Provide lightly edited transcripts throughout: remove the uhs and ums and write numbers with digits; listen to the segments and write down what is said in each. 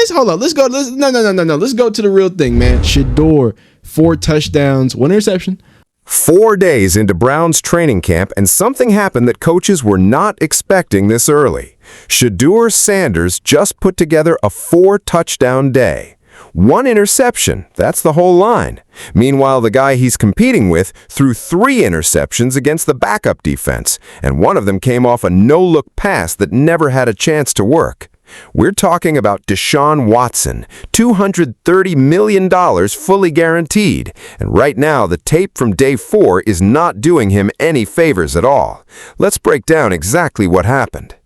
Hold on. Let's go. No. Let's go to the real thing, man. Shedeur, 4 touchdowns, 1 interception. 4 days into Browns training camp, and something happened that coaches were not expecting this early. Shedeur Sanders just put together a 4-touchdown day. 1 interception, that's the whole line. Meanwhile, the guy he's competing with threw 3 interceptions against the backup defense, and one of them came off a no-look pass that never had a chance to work. We're talking about Deshaun Watson, $230 million fully guaranteed, and right now the tape from day 4 is not doing him any favors at all. Let's break down exactly what happened.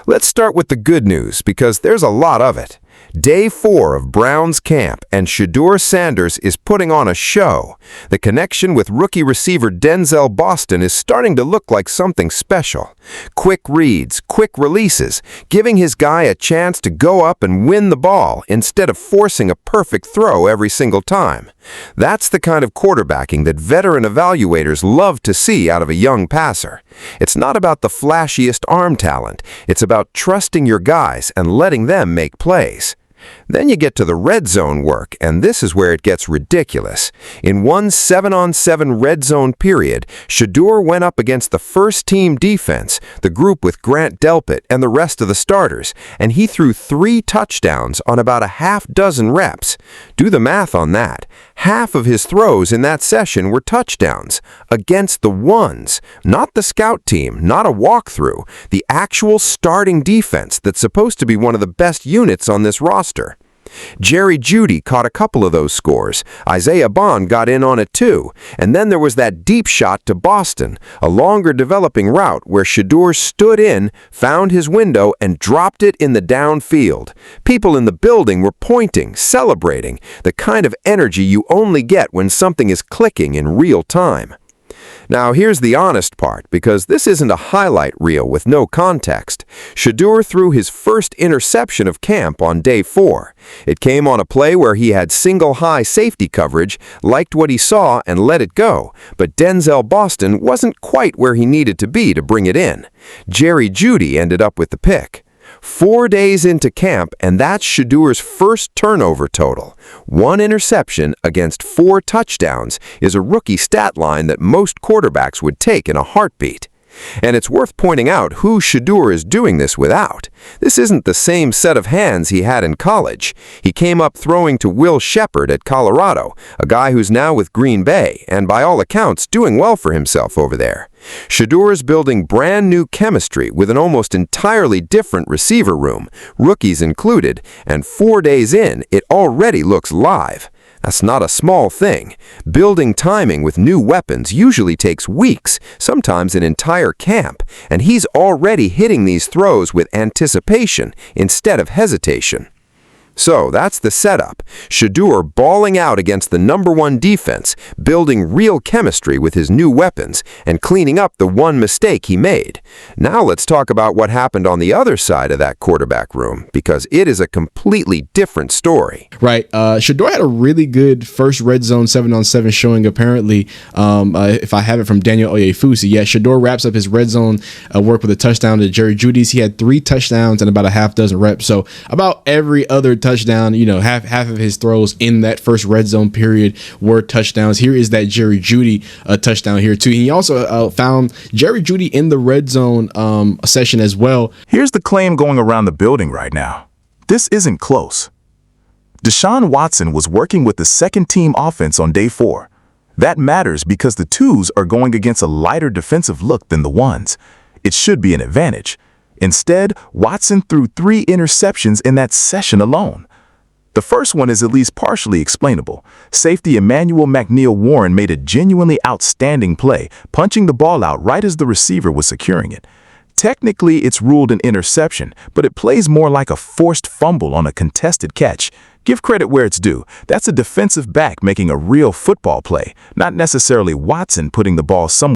Let's start with the good news, because there's a lot of it. Day 4 of Browns camp, and Shedeur Sanders is putting on a show. The connection with rookie receiver Denzel Boston is starting to look like something special. Quick reads, quick releases, giving his guy a chance to go up and win the ball instead of forcing a perfect throw every single time. That's the kind of quarterbacking that veteran evaluators love to see out of a young passer. It's not about the flashiest arm talent. It's about trusting your guys and letting them make plays. Then you get to the red zone work, and this is where it gets ridiculous. In one 7-on-7 red zone period, Shedeur went up against the first-team defense, the group with Grant Delpit and the rest of the starters, and he threw 3 touchdowns on about a half-dozen reps. Do the math on that. Half of his throws in that session were touchdowns, against the ones, not the scout team, not a walkthrough, the actual starting defense that's supposed to be one of the best units on this roster. Jeudy caught a couple of those scores. Isaiah Bond got in on it too. And then there was that deep shot to Boston, a longer developing route where Shedeur stood in, found his window, and dropped it in the downfield. People in the building were pointing, celebrating, the kind of energy you only get when something is clicking in real time. Now, here's the honest part, because this isn't a highlight reel with no context. Shedeur threw his first interception of camp on day 4. It came on a play where he had single-high safety coverage, liked what he saw, and let it go. But Denzel Boston wasn't quite where he needed to be to bring it in. Jeudy ended up with the pick. 4 days into camp, and that's Shedeur's first turnover total. 1 interception against 4 touchdowns is a rookie stat line that most quarterbacks would take in a heartbeat. And it's worth pointing out who Shedeur is doing this without. This isn't the same set of hands he had in college. He came up throwing to Will Shepard at Colorado, a guy who's now with Green Bay, and by all accounts doing well for himself over there. Shedeur is building brand new chemistry with an almost entirely different receiver room, rookies included, and 4 days in, it already looks live. That's not a small thing. Building timing with new weapons usually takes weeks, sometimes an entire camp, and he's already hitting these throws with anticipation instead of hesitation. So that's the setup. Shedeur balling out against the #1 defense, building real chemistry with his new weapons, and cleaning up the one mistake he made. Now let's talk about what happened on the other side of that quarterback room, because it is a completely different story. Right. Shedeur had a really good first red zone 7-on-7 showing, apparently, if I have it from Daniel Oyefusi. Yeah, Shedeur wraps up his red zone work with a touchdown to Jeudy. He had 3 touchdowns and about a half-dozen reps. So about every other touchdown, half of his throws in that first red zone period were touchdowns. Here is that Jeudy touchdown here too. He also found Jeudy in the red zone session as well. Here's the claim going around the building right now. This isn't close. Deshaun Watson was working with the second-team offense on day 4. That matters because the 2s are going against a lighter defensive look than the 1s. It should be an advantage. Instead, Watson threw 3 interceptions in that session alone. The first one is at least partially explainable. Safety Emmanuel McNeil-Warren made a genuinely outstanding play, punching the ball out right as the receiver was securing it. Technically, it's ruled an interception, but it plays more like a forced fumble on a contested catch. Give credit where it's due. That's a defensive back making a real football play, not necessarily Watson putting the ball somewhere.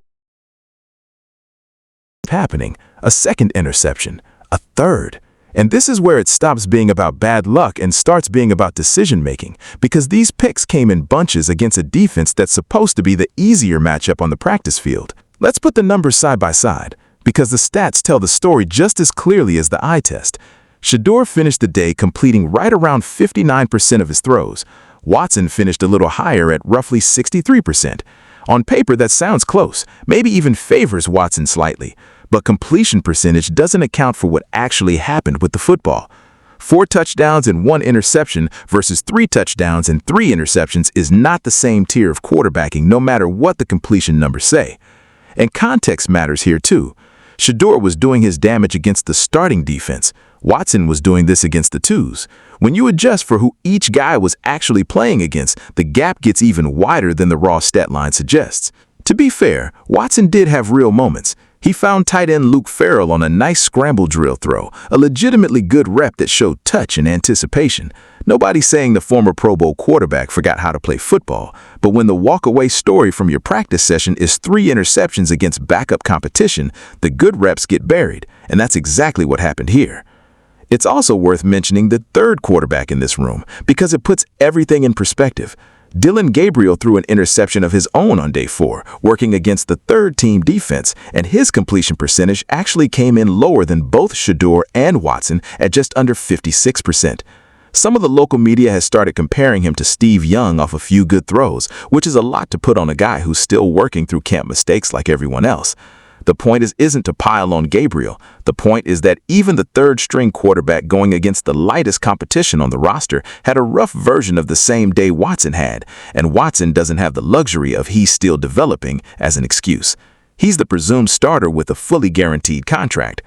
Happening, a second interception, a third. And this is where it stops being about bad luck and starts being about decision-making, because these picks came in bunches against a defense that's supposed to be the easier matchup on the practice field. Let's put the numbers side by side, because the stats tell the story just as clearly as the eye test. Shedeur finished the day completing right around 59% of his throws. Watson finished a little higher at roughly 63%. On paper, that sounds close, maybe even favors Watson slightly, but completion percentage doesn't account for what actually happened with the football. 4 touchdowns and 1 interception versus 3 touchdowns and 3 interceptions is not the same tier of quarterbacking, no matter what the completion numbers say. And context matters here too. Shedeur was doing his damage against the starting defense. Watson was doing this against the twos. When you adjust for who each guy was actually playing against, the gap gets even wider than the raw stat line suggests. To be fair, Watson did have real moments. He found tight end Luke Farrell on a nice scramble drill throw, a legitimately good rep that showed touch and anticipation. Nobody's saying the former Pro Bowl quarterback forgot how to play football, but when the walk-away story from your practice session is 3 interceptions against backup competition, the good reps get buried, and that's exactly what happened here. It's also worth mentioning the third quarterback in this room, because it puts everything in perspective. Dillon Gabriel threw an interception of his own on day 4, working against the third-team defense, and his completion percentage actually came in lower than both Shedeur and Watson at just under 56%. Some of the local media has started comparing him to Steve Young off a few good throws, which is a lot to put on a guy who's still working through camp mistakes like everyone else. The point isn't to pile on Gabriel. The point is that even the third-string quarterback going against the lightest competition on the roster had a rough version of the same day Watson had, and Watson doesn't have the luxury of "he's still developing" as an excuse. He's the presumed starter with a fully guaranteed contract.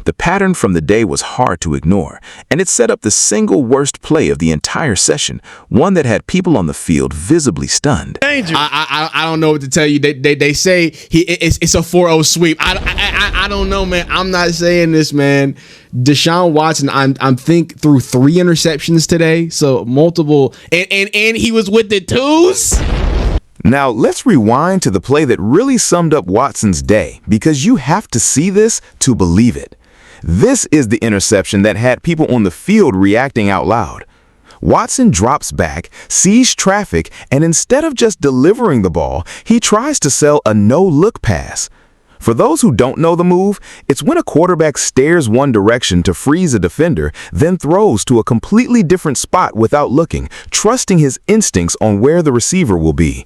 The pattern from the day was hard to ignore, and it set up the single worst play of the entire session, one that had people on the field visibly stunned. I don't know what to tell you. They say it's a 4-0 sweep. I don't know, man. I'm not saying this, man. Deshaun Watson, I'm think through 3 interceptions today, so multiple, and he was with the twos. Now, let's rewind to the play that really summed up Watson's day, because you have to see this to believe it. This is the interception that had people on the field reacting out loud. Watson drops back, sees traffic, and instead of just delivering the ball, he tries to sell a no-look pass. For those who don't know the move, it's when a quarterback stares one direction to freeze a defender, then throws to a completely different spot without looking, trusting his instincts on where the receiver will be.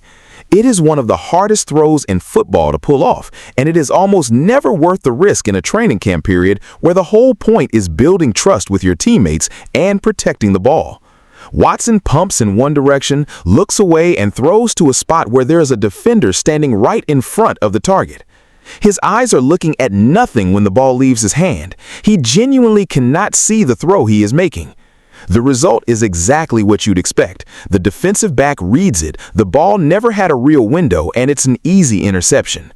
It is one of the hardest throws in football to pull off, and it is almost never worth the risk in a training camp period where the whole point is building trust with your teammates and protecting the ball. Watson pumps in one direction, looks away, and throws to a spot where there is a defender standing right in front of the target. His eyes are looking at nothing when the ball leaves his hand. He genuinely cannot see the throw he is making. The result is exactly what you'd expect. The defensive back reads it, the ball never had a real window, and it's an easy interception.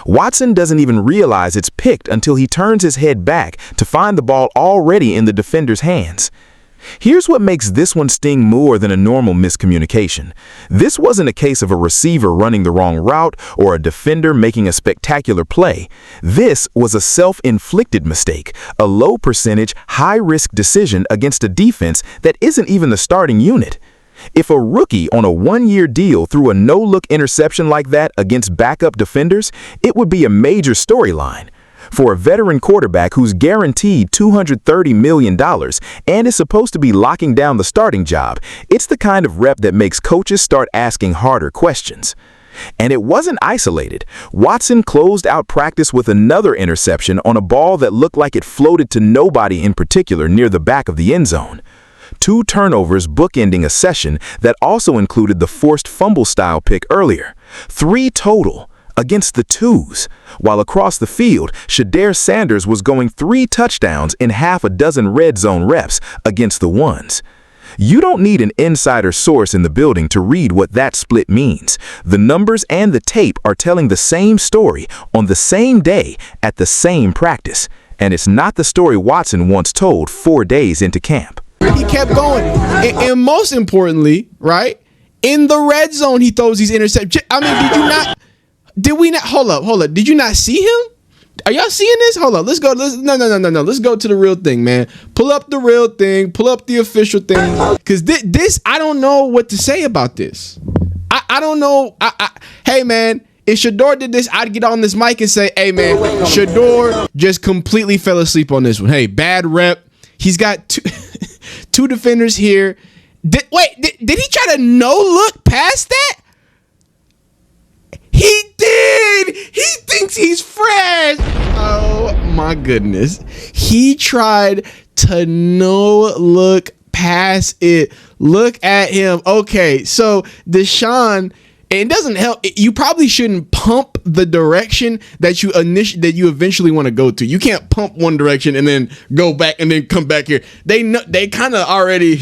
Watson doesn't even realize it's picked until he turns his head back to find the ball already in the defender's hands. Here's what makes this one sting more than a normal miscommunication. This wasn't a case of a receiver running the wrong route or a defender making a spectacular play. This was a self-inflicted mistake, a low-percentage, high-risk decision against a defense that isn't even the starting unit. If a rookie on a 1-year deal threw a no-look interception like that against backup defenders, it would be a major storyline. For a veteran quarterback who's guaranteed $230 million and is supposed to be locking down the starting job, it's the kind of rep that makes coaches start asking harder questions. And it wasn't isolated. Watson closed out practice with another interception on a ball that looked like it floated to nobody in particular near the back of the end zone. 2 turnovers bookending a session that also included the forced fumble-style pick earlier. 3 total. Against the twos, while across the field, Shedeur Sanders was going 3 touchdowns in half a dozen red zone reps against the ones. You don't need an insider source in the building to read what that split means. The numbers and the tape are telling the same story on the same day at the same practice, and it's not the story Watson once told 4 days into camp. He kept going, and most importantly, right, in the red zone, he throws these interceptions. I mean, did we not? Hold up. Did you not see him? Are y'all seeing this? Hold up. Let's go. No. Let's go to the real thing, man. Pull up the real thing. Pull up the official thing. Because this, I don't know what to say about this. I don't know. Hey, man, if Shedeur did this, I'd get on this mic and say, hey, man, Shedeur just completely fell asleep on this one. Hey, bad rep. He's got two defenders here. Did he try to no-look past that? He did! He thinks he's fresh! Oh my goodness. He tried to no-look past it. Look at him. Okay, so Deshaun, it doesn't help. You probably shouldn't pump the direction that you eventually want to go to. You can't pump one direction and then go back and then come back here. They kind of already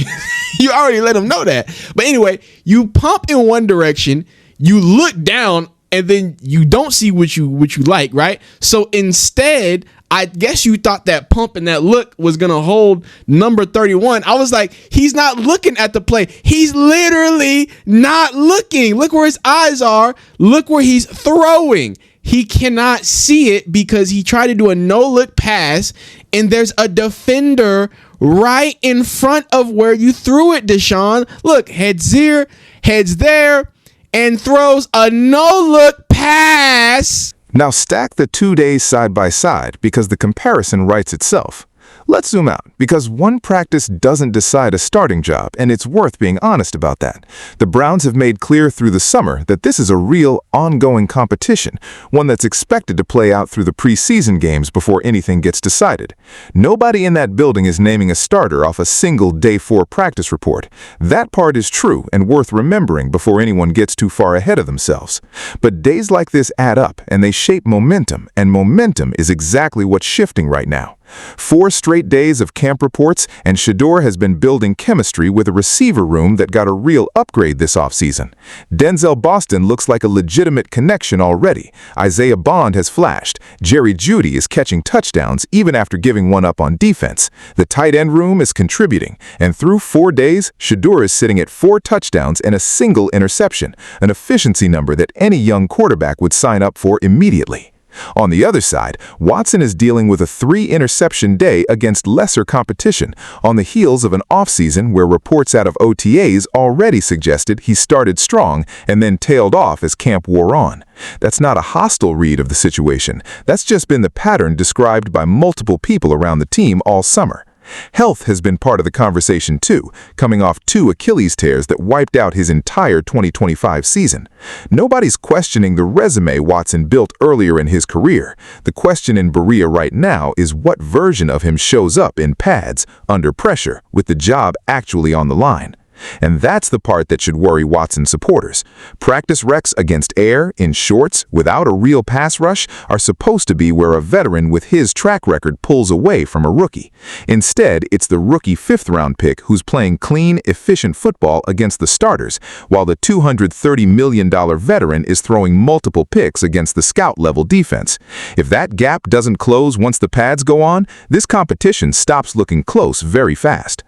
you already let them know that. But anyway, you pump in one direction, you look down, and then you don't see what you like, right? So instead, I guess you thought that pump and that look was going to hold number 31. I was like, he's not looking at the play. He's literally not looking. Look where his eyes are. Look where he's throwing. He cannot see it because he tried to do a no-look pass, and there's a defender right in front of where you threw it, Deshaun. Look, heads here, heads there, and throws a no-look pass. Now stack the 2 days side by side because the comparison writes itself. Let's zoom out, because one practice doesn't decide a starting job, and it's worth being honest about that. The Browns have made clear through the summer that this is a real, ongoing competition, one that's expected to play out through the preseason games before anything gets decided. Nobody in that building is naming a starter off a single Day 4 practice report. That part is true and worth remembering before anyone gets too far ahead of themselves. But days like this add up, and they shape momentum, and momentum is exactly what's shifting right now. 4 straight days of camp reports, and Shedeur has been building chemistry with a receiver room that got a real upgrade this offseason. Denzel Boston looks like a legitimate connection already. Isaiah Bond has flashed. Jeudy is catching touchdowns even after giving one up on defense. The tight end room is contributing, and through 4 days, Shedeur is sitting at 4 touchdowns and a single interception, an efficiency number that any young quarterback would sign up for immediately. On the other side, Watson is dealing with a 3-interception day against lesser competition on the heels of an offseason where reports out of OTAs already suggested he started strong and then tailed off as camp wore on. That's not a hostile read of the situation. That's just been the pattern described by multiple people around the team all summer. Health has been part of the conversation too, coming off 2 Achilles tears that wiped out his entire 2025 season. Nobody's questioning the resume Watson built earlier in his career. The question in Berea right now is what version of him shows up in pads, under pressure, with the job actually on the line. And that's the part that should worry Watson supporters. Practice recs against air, in shorts, without a real pass rush, are supposed to be where a veteran with his track record pulls away from a rookie. Instead, it's the rookie 5th-round pick who's playing clean, efficient football against the starters, while the $230 million veteran is throwing multiple picks against the scout-level defense. If that gap doesn't close once the pads go on, this competition stops looking close very fast.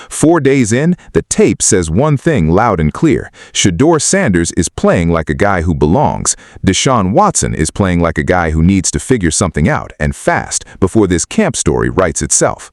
4 days in, the tape says one thing loud and clear. Shedeur Sanders is playing like a guy who belongs. Deshaun Watson is playing like a guy who needs to figure something out, and fast, before this camp story writes itself.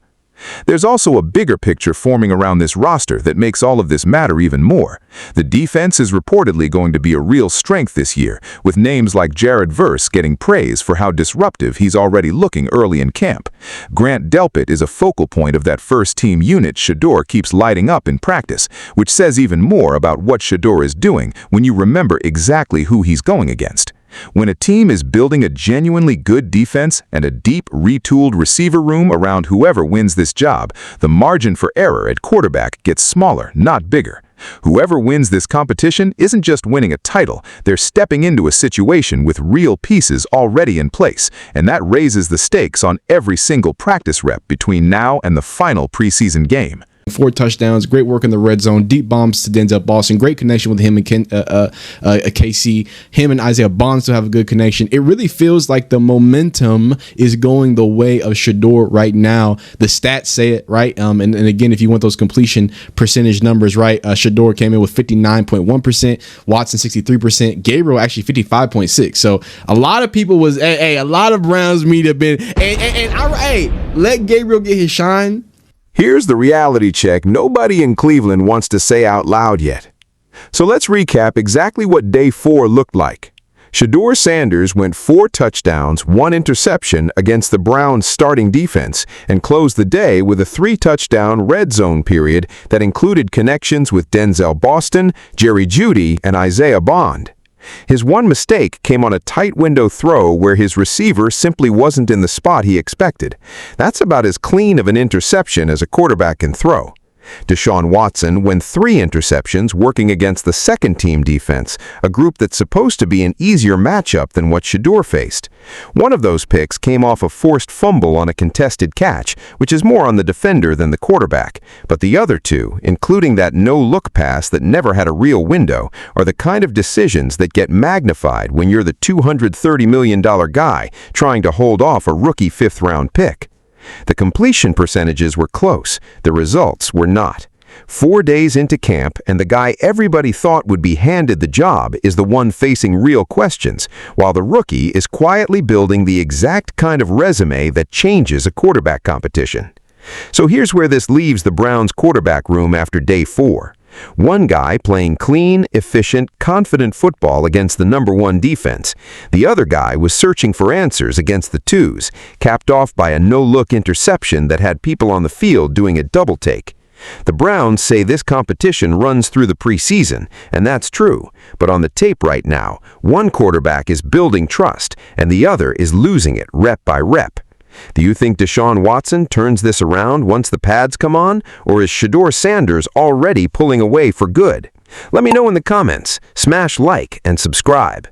There's also a bigger picture forming around this roster that makes all of this matter even more. The defense is reportedly going to be a real strength this year, with names like Jared Verse getting praise for how disruptive he's already looking early in camp. Grant Delpit is a focal point of that first-team unit Shedeur keeps lighting up in practice, which says even more about what Shedeur is doing when you remember exactly who he's going against. When a team is building a genuinely good defense and a deep, retooled receiver room around whoever wins this job, the margin for error at quarterback gets smaller, not bigger. Whoever wins this competition isn't just winning a title, they're stepping into a situation with real pieces already in place, and that raises the stakes on every single practice rep between now and the final preseason game. 4 touchdowns, great work in the red zone, deep bombs to Denzel Boston, great connection with him and KC. Him and Isaiah Bond still have a good connection. It really feels like the momentum is going the way of Shedeur right now. The stats say it, right? And again, if you want those completion percentage numbers, right, Shedeur came in with 59.1%, Watson 63%, Gabriel actually 55.6%. So a lot of people was, a lot of Browns media been, let Gabriel get his shine. Here's the reality check nobody in Cleveland wants to say out loud yet. So let's recap exactly what Day 4 looked like. Shedeur Sanders went 4 touchdowns, 1 interception against the Browns' starting defense and closed the day with a 3-touchdown red zone period that included connections with Denzel Boston, Jeudy, and Isaiah Bond. His one mistake came on a tight window throw where his receiver simply wasn't in the spot he expected. That's about as clean of an interception as a quarterback can throw. Deshaun Watson went 3 interceptions working against the second-team defense, a group that's supposed to be an easier matchup than what Shedeur faced. One of those picks came off a forced fumble on a contested catch, which is more on the defender than the quarterback. But the other 2, including that no-look pass that never had a real window, are the kind of decisions that get magnified when you're the $230 million guy trying to hold off a rookie 5th-round pick. The completion percentages were close, the results were not. 4 days into camp, and the guy everybody thought would be handed the job is the one facing real questions, while the rookie is quietly building the exact kind of resume that changes a quarterback competition. So here's where this leaves the Browns quarterback room after day 4. One guy playing clean, efficient, confident football against the #1 defense. The other guy was searching for answers against the 2s, capped off by a no-look interception that had people on the field doing a double take. The Browns say this competition runs through the preseason, and that's true. But on the tape right now, one quarterback is building trust, and the other is losing it rep by rep. Do you think Deshaun Watson turns this around once the pads come on, or is Shedeur Sanders already pulling away for good? Let me know in the comments. Smash like and subscribe.